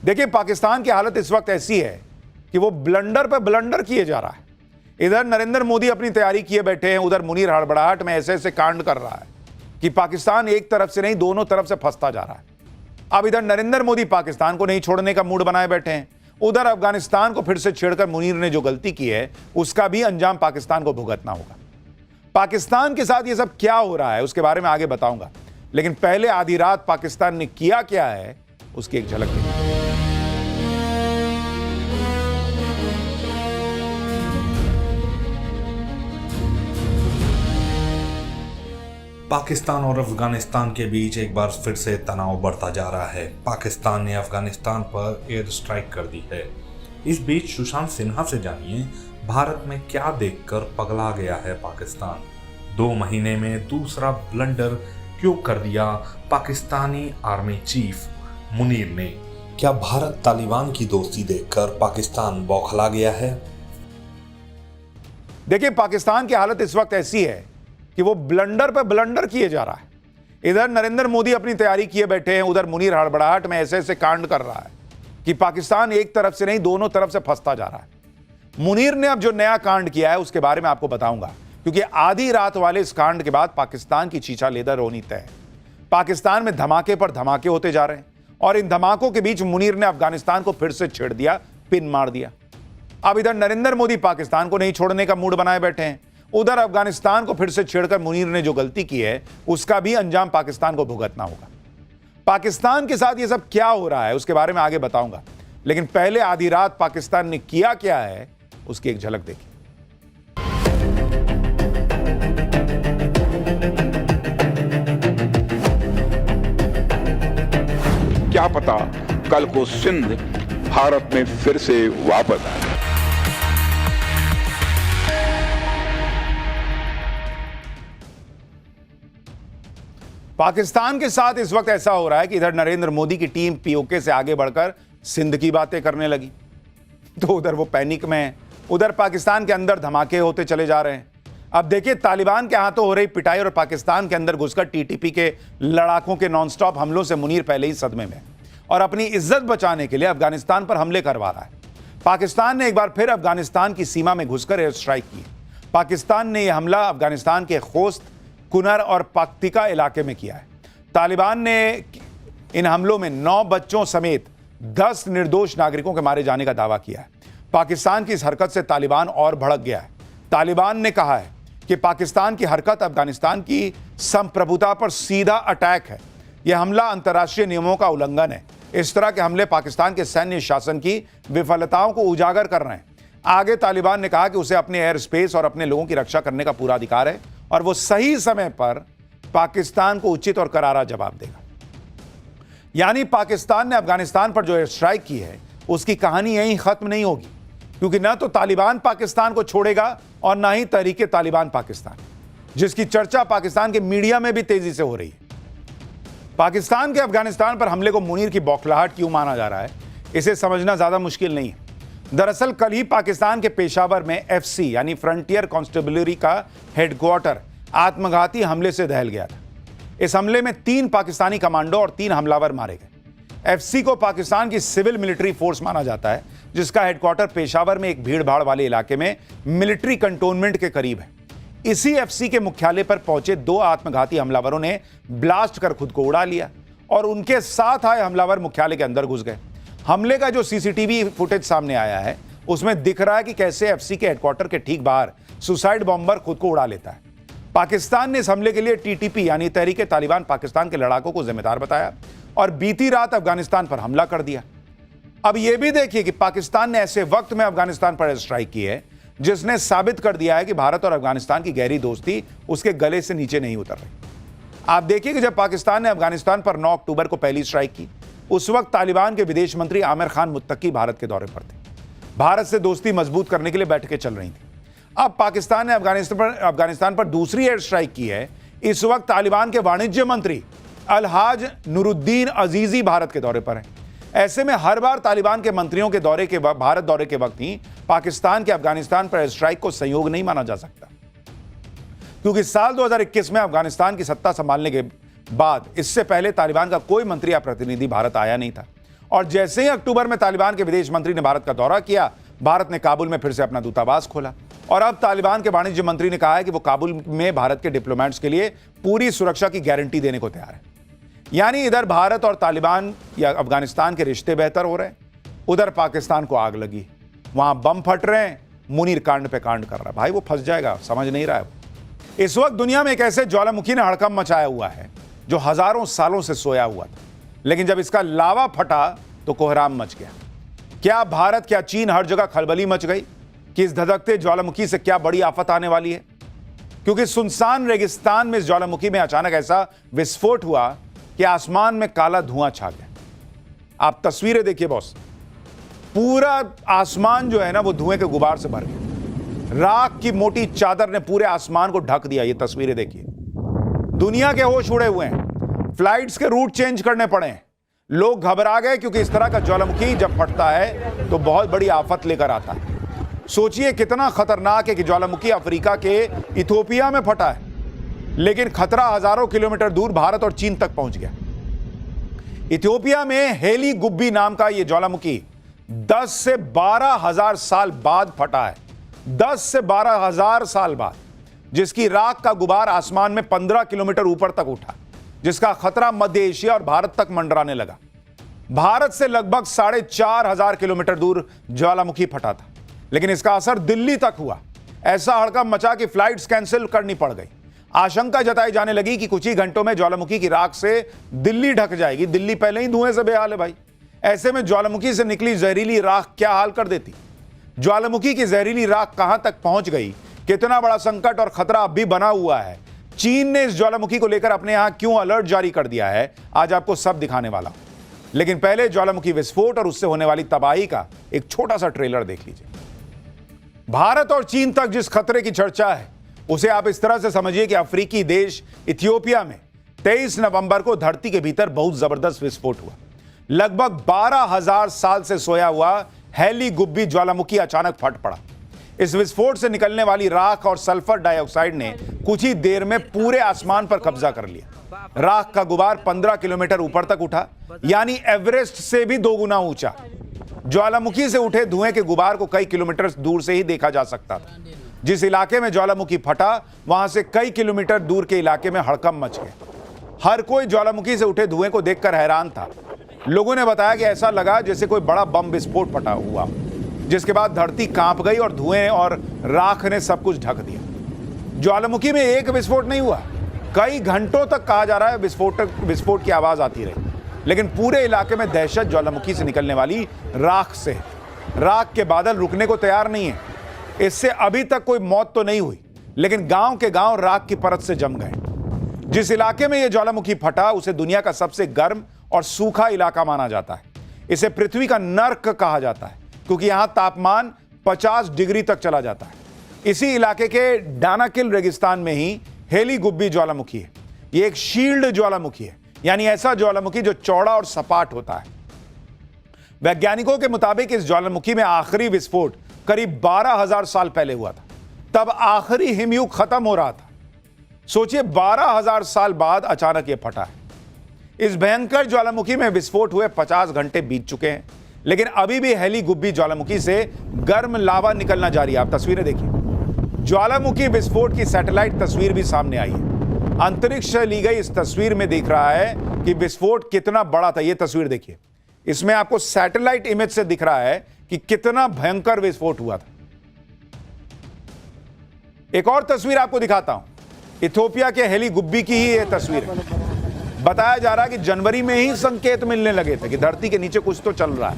देखिए, पाकिस्तान की हालत इस वक्त ऐसी है कि वो ब्लंडर पर ब्लंडर किए जा रहा है। इधर नरेंद्र मोदी अपनी तैयारी किए बैठे हैं, उधर मुनीर हड़बड़ाहट में ऐसे ऐसे कांड कर रहा है कि पाकिस्तान एक तरफ से नहीं दोनों तरफ से फंसता जा रहा है। अब इधर नरेंद्र मोदी पाकिस्तान को नहीं छोड़ने का मूड बनाए बैठे हैं, उधर अफगानिस्तान को फिर से छेड़कर मुनीर ने जो गलती की है उसका भी अंजाम पाकिस्तान को भुगतना होगा। पाकिस्तान के साथ ये सब क्या हो रहा है उसके बारे में आगे बताऊंगा, लेकिन पहले आधी रात पाकिस्तान ने किया क्या है उसकी एक झलक देखिए। पाकिस्तान और अफगानिस्तान के बीच एक बार फिर से तनाव बढ़ता जा रहा है। पाकिस्तान ने अफगानिस्तान पर एयर स्ट्राइक कर दी है। इस बीच सुशांत सिन्हा से जानिए भारत में क्या देखकर पगला गया है पाकिस्तान। 2 महीने में दूसरा ब्लंडर क्यों कर दिया पाकिस्तानी आर्मी चीफ मुनीर ने। क्या भारत तालिबान की दोस्ती देखकर पाकिस्तान बौखला गया है? देखिए, पाकिस्तान की हालत इस वक्त ऐसी है कि वो ब्लंडर पर ब्लंडर किए जा रहा है। इधर नरेंद्र मोदी अपनी तैयारी किए बैठे हैं, उधर मुनीर हड़बड़ाहट में ऐसे ऐसे कांड कर रहा है कि पाकिस्तान एक तरफ से नहीं दोनों तरफ से फंसता जा रहा है। मुनीर ने अब जो नया कांड किया है उसके बारे में आपको बताऊंगा, क्योंकि आधी रात वाले इस कांड के बाद पाकिस्तान की चीचा लेदर होनी तय है। पाकिस्तान में धमाके पर धमाके होते जा रहे हैं और इन धमाकों के बीच मुनीर ने अफगानिस्तान को फिर से छेड़ दिया, पिन मार दिया। अब इधर नरेंद्र मोदी पाकिस्तान को नहीं छोड़ने का मूड बनाए बैठे हैं, उधर अफगानिस्तान को फिर से छेड़कर मुनीर ने जो गलती की है उसका भी अंजाम पाकिस्तान को भुगतना होगा। पाकिस्तान के साथ ये सब क्या हो रहा है उसके बारे में आगे बताऊंगा, लेकिन पहले आधी रात पाकिस्तान ने किया क्या है उसकी एक झलक देखिए। क्या पता कल को सिंध भारत में फिर से वापस आए। पाकिस्तान के साथ इस वक्त ऐसा हो रहा है कि इधर नरेंद्र मोदी की टीम पीओके से आगे बढ़कर सिंध की बातें करने लगी, तो उधर वो पैनिक में है। उधर पाकिस्तान के अंदर धमाके होते चले जा रहे हैं। अब देखिए, तालिबान के हाथों हो रही पिटाई और पाकिस्तान के अंदर घुसकर टीटीपी के लड़ाकों के नॉनस्टॉप हमलों से मुनीर पहले ही सदमे में और अपनी इज्जत बचाने के लिए अफगानिस्तान पर हमले करवा रहा है। पाकिस्तान ने एक बार फिर अफगानिस्तान की सीमा में घुसकर एयर स्ट्राइक की। पाकिस्तान ने यह हमला अफगानिस्तान के खोस्त, कुनर और पख्तिका इलाके में किया है। तालिबान ने इन हमलों में 9 बच्चों समेत 10 निर्दोष नागरिकों के मारे जाने का दावा किया है। पाकिस्तान की इस हरकत से तालिबान और भड़क गया है। तालिबान ने कहा है कि पाकिस्तान की हरकत अफगानिस्तान की संप्रभुता पर सीधा अटैक है। यह हमला अंतर्राष्ट्रीय नियमों का उल्लंघन है। इस तरह के हमले पाकिस्तान के सैन्य शासन की विफलताओं को उजागर कर रहे हैं। आगे तालिबान ने कहा कि उसे अपने एयर स्पेस और अपने लोगों की रक्षा करने का पूरा अधिकार है और वो सही समय पर पाकिस्तान को उचित और करारा जवाब देगा। यानी पाकिस्तान ने अफगानिस्तान पर जो एयर स्ट्राइक की है उसकी कहानी यहीं खत्म नहीं होगी, क्योंकि ना तो तालिबान पाकिस्तान को छोड़ेगा और ना ही तहरीके तालिबान पाकिस्तान, जिसकी चर्चा पाकिस्तान के मीडिया में भी तेजी से हो रही है। पाकिस्तान के अफगानिस्तान पर हमले को मुनीर की बौखलाहट क्यों माना जा रहा है, इसे समझना ज्यादा मुश्किल नहीं है। दरअसल कल ही पाकिस्तान के पेशावर में एफसी यानी फ्रंटियर कांस्टेबलरी का हेडक्वार्टर आत्मघाती हमले से दहल गया था। इस हमले में 3 पाकिस्तानी कमांडो और 3 हमलावर मारे गए। एफसी को पाकिस्तान की सिविल मिलिट्री फोर्स माना जाता है, जिसका हेडक्वार्टर पेशावर में एक भीड़ भाड़ वाले इलाके में मिलिट्री कंटोनमेंट के करीब है। इसी एफसी के मुख्यालय पर पहुंचे 2 आत्मघाती हमलावरों ने ब्लास्ट कर खुद को उड़ा लिया और उनके साथ आए हमलावर मुख्यालय के अंदर घुस गए। हमले का जो सीसीटीवी फुटेज सामने आया है उसमें दिख रहा है कि कैसे एफसी के हेडक्वार्टर के ठीक बाहर सुसाइड बॉम्बर खुद को उड़ा लेता है। पाकिस्तान ने इस हमले के लिए टीटीपी यानी तहरीके तालिबान पाकिस्तान के लड़ाकों को जिम्मेदार बताया और बीती रात अफगानिस्तान पर हमला कर दिया। अब यह भी देखिए कि पाकिस्तान ने ऐसे वक्त में अफगानिस्तान पर स्ट्राइक की है जिसने साबित कर दिया है कि भारत और अफगानिस्तान की गहरी दोस्ती उसके गले से नीचे नहीं उतर रही। आप देखिए कि जब पाकिस्तान ने अफगानिस्तान पर 9 अक्टूबर को पहली स्ट्राइक की, उस वक्त तालिबान के विदेश मंत्री आमिर खान मुत्तकी भारत के दौरे पर थे। भारत से दोस्ती मजबूत करने के लिए बैठकें चल रही थी। अब पाकिस्तान ने अफगानिस्तान पर दूसरी एयर स्ट्राइक की है। इस वक्त तालिबान के वाणिज्य मंत्री अलहाज नूरुद्दीन अजीजी भारत के दौरे पर हैं। ऐसे में हर बार तालिबान के मंत्रियों के भारत दौरे के वक्त ही पाकिस्तान के अफगानिस्तान पर एयर स्ट्राइक को संयोग नहीं माना जा सकता, क्योंकि साल 2021 में अफगानिस्तान की सत्ता संभालने के बाद इससे पहले तालिबान का कोई मंत्री या प्रतिनिधि भारत आया नहीं था और जैसे ही अक्टूबर में तालिबान के विदेश मंत्री ने भारत का दौरा किया, भारत ने काबुल में फिर से अपना दूतावास खोला और अब तालिबान के वाणिज्य मंत्री ने कहा है कि वो काबुल में भारत के डिप्लोमेट्स के लिए पूरी सुरक्षा की गारंटी देने को तैयार है। यानी इधर भारत और तालिबान या अफगानिस्तान के रिश्ते बेहतर हो रहे हैं, उधर पाकिस्तान को आग लगी, वहां बम फट रहे हैं, मुनीर कांड पे कांड कर रहा है। भाई वो फंस जाएगा, समझ नहीं रहा है। इस वक्त दुनिया में एक ऐसे ज्वालामुखी ने हड़कंप मचाया हुआ है जो हजारों सालों से सोया हुआ था, लेकिन जब इसका लावा फटा तो कोहराम मच गया। क्या भारत, क्या चीन, हर जगह खलबली मच गई कि इस धधकते ज्वालामुखी से क्या बड़ी आफत आने वाली है। क्योंकि सुनसान रेगिस्तान में इस ज्वालामुखी में अचानक ऐसा विस्फोट हुआ कि आसमान में काला धुआं छा गया। आप तस्वीरें देखिए बॉस, पूरा आसमान जो है ना वो धुएं के गुबार से भर गया। राख की मोटी चादर ने पूरे आसमान को ढक दिया। ये तस्वीरें देखिए, दुनिया के होश उड़े हुए हैं, फ्लाइट्स के रूट चेंज करने पड़े हैं, लोग घबरा गए क्योंकि इस तरह का ज्वालामुखी जब फटता है तो बहुत बड़ी आफत लेकर आता है। सोचिए कितना खतरनाक है कि ज्वालामुखी अफ्रीका के इथियोपिया में फटा है, लेकिन खतरा हजारों किलोमीटर दूर भारत और चीन तक पहुंच गया। इथियोपिया में हेली गुब्बी नाम का यह ज्वालामुखी 10 से 12 हजार साल बाद फटा है। 10 से 12 हजार साल बाद, जिसकी राख का गुबार आसमान में 15 किलोमीटर ऊपर तक उठा, जिसका खतरा मध्य एशिया और भारत तक मंडराने लगा। भारत से लगभग 4,500 किलोमीटर दूर ज्वालामुखी फटा था, लेकिन इसका असर दिल्ली तक हुआ। ऐसा हड़कंप मचा कि फ्लाइट्स कैंसिल करनी पड़ गई। आशंका जताई जाने लगी कि कुछ ही घंटों में ज्वालामुखी की राख से दिल्ली ढक जाएगी। दिल्ली पहले ही धुएं से बेहाल है भाई, ऐसे में ज्वालामुखी से निकली जहरीली राख क्या हाल कर देती। ज्वालामुखी की जहरीली राख कहां तक पहुंच गई, कितना बड़ा संकट और खतरा अब भी बना हुआ है, चीन ने इस ज्वालामुखी को लेकर अपने यहां क्यों अलर्ट जारी कर दिया है, आज आपको सब दिखाने वाला हूं। लेकिन पहले ज्वालामुखी विस्फोट और उससे होने वाली तबाही का एक छोटा सा ट्रेलर देख लीजिए। भारत और चीन तक जिस खतरे की चर्चा है उसे आप इस तरह से समझिए कि अफ्रीकी देश इथियोपिया में 23 नवंबर को धरती के भीतर बहुत जबरदस्त विस्फोट हुआ। लगभग 12,000 साल से सोया हुआ हेली गुब्बी ज्वालामुखी अचानक फट पड़ा। इस विस्फोट से निकलने वाली राख और सल्फर डाइऑक्साइड ने कुछ ही देर में पूरे आसमान पर कब्जा कर लिया। राख का गुबार 15 किलोमीटर ऊपर तक उठा, यानी एवरेस्ट से भी 2 गुना ऊंचा। ज्वालामुखी से उठे धुएं के गुबार को कई किलोमीटर दूर से ही देखा जा सकता था। जिस इलाके में ज्वालामुखी फटा वहां से कई किलोमीटर दूर के इलाके में हड़कंप मच गया। हर कोई ज्वालामुखी से उठे धुएं को देखकर हैरान था। लोगों ने बताया कि ऐसा लगा जैसे कोई बड़ा बम विस्फोट फटा हुआ, जिसके बाद धरती कांप गई और धुएं और राख ने सब कुछ ढक दिया। ज्वालामुखी में एक विस्फोट नहीं हुआ, कई घंटों तक कहा जा रहा है विस्फोट की आवाज आती रही, लेकिन पूरे इलाके में दहशत ज्वालामुखी से निकलने वाली राख से। राख के बादल रुकने को तैयार नहीं है। इससे अभी तक कोई मौत तो नहीं हुई, लेकिन गांव के गांव राख की परत से जम गए। जिस इलाके में यह ज्वालामुखी फटा उसे दुनिया का सबसे गर्म और सूखा इलाका माना जाता है। इसे पृथ्वी का नर्क कहा जाता है, क्योंकि यहां तापमान 50 डिग्री तक चला जाता है। इसी इलाके के डानाकिल रेगिस्तान में ही हेली गुब्बी ज्वालामुखी है। यह एक शील्ड ज्वालामुखी है, यानी ऐसा ज्वालामुखी जो चौड़ा और सपाट होता है। वैज्ञानिकों के मुताबिक इस ज्वालामुखी में आखिरी विस्फोट करीब 12,000 साल पहले हुआ था। तब आखिरी हिमयुग खत्म हो रहा था। सोचिए 12,000 साल बाद अचानक यह फटा है। इस भयंकर ज्वालामुखी में विस्फोट हुए 50 घंटे बीत चुके हैं, लेकिन अभी भी हेली गुब्बी ज्वालामुखी से गर्म लावा निकलना जारी है। आप तस्वीरें देखिए, ज्वालामुखी विस्फोट की सैटेलाइट तस्वीर भी सामने आई है। अंतरिक्ष से ली गई इस तस्वीर में दिख रहा है कि विस्फोट कितना बड़ा था। यह तस्वीर देखिए, इसमें आपको सैटेलाइट इमेज से दिख रहा है कि कितना भयंकर विस्फोट हुआ था। एक और तस्वीर आपको दिखाता हूं, इथियोपिया के हेली गुब्बी की ही यह तस्वीर है। बताया जा रहा है कि जनवरी में ही संकेत मिलने लगे थे कि धरती के नीचे कुछ तो चल रहा है,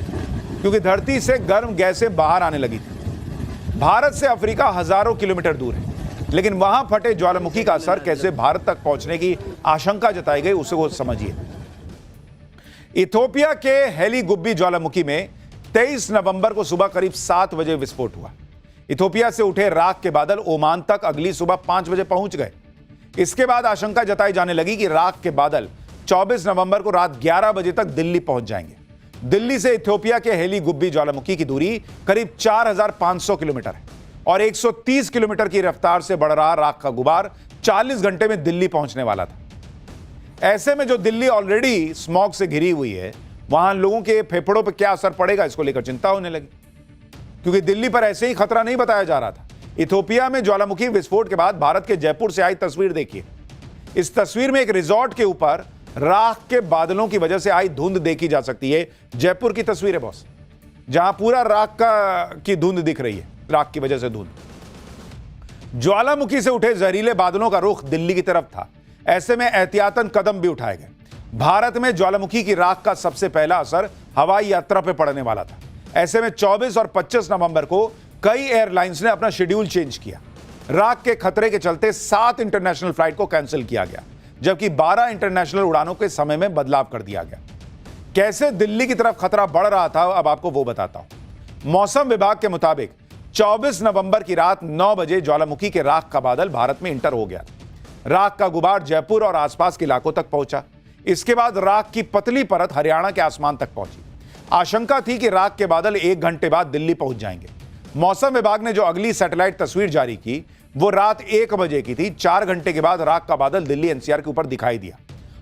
क्योंकि धरती से गर्म गैसें बाहर आने लगी थी। भारत से अफ्रीका हजारों किलोमीटर दूर है, लेकिन वहां फटे ज्वालामुखी का असर कैसे भारत तक पहुंचने की आशंका जताई गई उसे वो समझिए। इथियोपिया के हेली गुब्बी ज्वालामुखी में 23 नवंबर को सुबह करीब 7 बजे विस्फोट हुआ। इथियोपिया से उठे राख के बादल ओमान तक अगली सुबह 5 बजे पहुंच गए। इसके बाद आशंका जताई जाने लगी कि राख के बादल 24 नवंबर को रात 11 बजे तक दिल्ली पहुंच जाएंगे। दिल्ली से इथियोपिया के हेली गुब्बी ज्वालामुखी की दूरी करीब 4,500 किलोमीटर है और 130 किलोमीटर की रफ्तार से बढ़ रहा राख का गुबार 40 घंटे में दिल्ली पहुंचने वाला था। ऐसे में जो दिल्ली ऑलरेडी स्मॉग से घिरी हुई है, वहां लोगों के फेफड़ों पर क्या असर पड़ेगा इसको लेकर चिंता होने लगी, क्योंकि दिल्ली पर ऐसे ही खतरा नहीं बताया जा रहा था। इथियोपिया में ज्वालामुखी विस्फोट के बाद भारत के जयपुर से आई तस्वीर देखिए। इस तस्वीर में एक रिजॉर्ट के ऊपर राख के बादलों की वजह से आई धुंध देखी जा सकती है। जयपुर की तस्वीर है बॉस, जहां पूरा राख की धुंध दिख रही है, राख की वजह से धुंध। ज्वालामुखी से उठे जहरीले बादलों का रुख दिल्ली की तरफ था। ऐसे में एहतियातन कदम भी उठाए गए। भारत में ज्वालामुखी की राख का सबसे पहला असर हवाई यात्रा पर पड़ने वाला था। ऐसे में 24 और 25 नवंबर को कई एयरलाइंस ने अपना शेड्यूल चेंज किया। राख के खतरे के चलते 7 इंटरनेशनल फ्लाइट को कैंसिल किया गया, जबकि 12 इंटरनेशनल उड़ानों के समय में बदलाव कर दिया गया। कैसे दिल्ली की तरफ खतरा बढ़ रहा था, अब आपको वो बताता हूं। मौसम विभाग के मुताबिक 24 नवंबर की रात 9 बजे ज्वालामुखी के राख का बादल भारत में इंटर हो गया। राख का गुबार जयपुर और आसपास के इलाकों तक पहुंचा। इसके बाद राख की पतली परत हरियाणा के आसमान तक पहुंची। आशंका थी कि राख के बादल 1 घंटे बाद दिल्ली पहुंच जाएंगे। मौसम विभाग ने जो अगली सैटेलाइट तस्वीर जारी की वो रात 1 बजे की थी। 4 घंटे के बाद राख का बादल दिल्ली एनसीआर के ऊपर दिखाई दिया।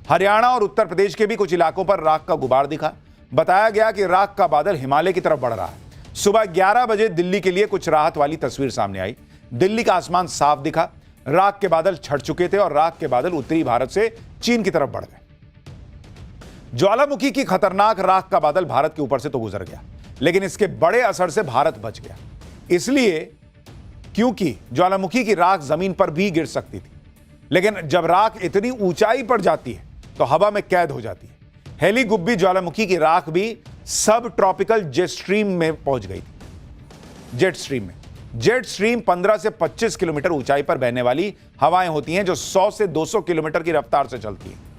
हरियाणा और उत्तर प्रदेश के भी कुछ इलाकों पर राख का गुबार दिखा। बताया गया कि राख का बादल हिमालय की तरफ बढ़ रहा है। सुबह 11 बजे दिल्ली के लिए कुछ राहत वाली तस्वीर सामने आई। दिल्ली का आसमान साफ दिखा। राख के बादल छट चुके थे और राख के बादल उत्तरी भारत से चीन की तरफ बढ़ गए। ज्वालामुखी की खतरनाक राख का बादल भारत के ऊपर से तो गुजर गया, लेकिन इसके बड़े असर से भारत बच गया। इसलिए क्योंकि ज्वालामुखी की राख जमीन पर भी गिर सकती थी, लेकिन जब राख इतनी ऊंचाई पर जाती है तो हवा में कैद हो जाती है। हेली गुब्बी ज्वालामुखी की राख भी सब ट्रॉपिकल जेट स्ट्रीम में पहुंच गई थी। जेट स्ट्रीम 15 से 25 किलोमीटर ऊंचाई पर बहने वाली हवाएं होती हैं जो 100 से 200 किलोमीटर की रफ्तार से चलती हैं।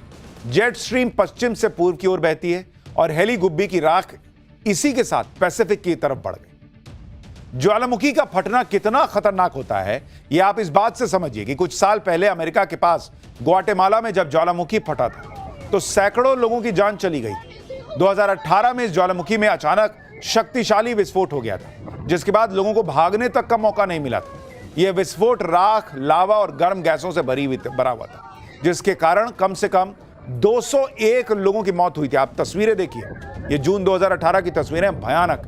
जेट स्ट्रीम पश्चिम से पूर्व की ओर बहती है और हेली गुब्बी की राख इसी के साथ पैसिफिक की तरफ बढ़ गई। ज्वालामुखी का फटना कितना खतरनाक होता है यह आप इस बात से समझिए कि कुछ साल पहले अमेरिका के पास ग्वाटेमाला में जब ज्वालामुखी फटा था तो सैकड़ों लोगों की जान चली गई। 2018 में इस ज्वालामुखी में अचानक शक्तिशाली विस्फोट हो गया था, जिसके बाद लोगों को भागने तक का मौका नहीं मिला था। यह विस्फोट राख, लावा और गर्म गैसों से भरा हुआ था, जिसके कारण कम से कम 201 लोगों की मौत हुई थी। आप तस्वीरें देखिए, ये जून 2018 की तस्वीरें, भयानक।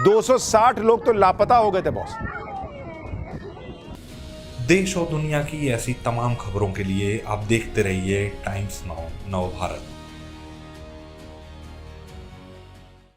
260 लोग तो लापता हो गए थे बॉस। देश और दुनिया की ऐसी तमाम खबरों के लिए आप देखते रहिए टाइम्स नाउ नव भारत।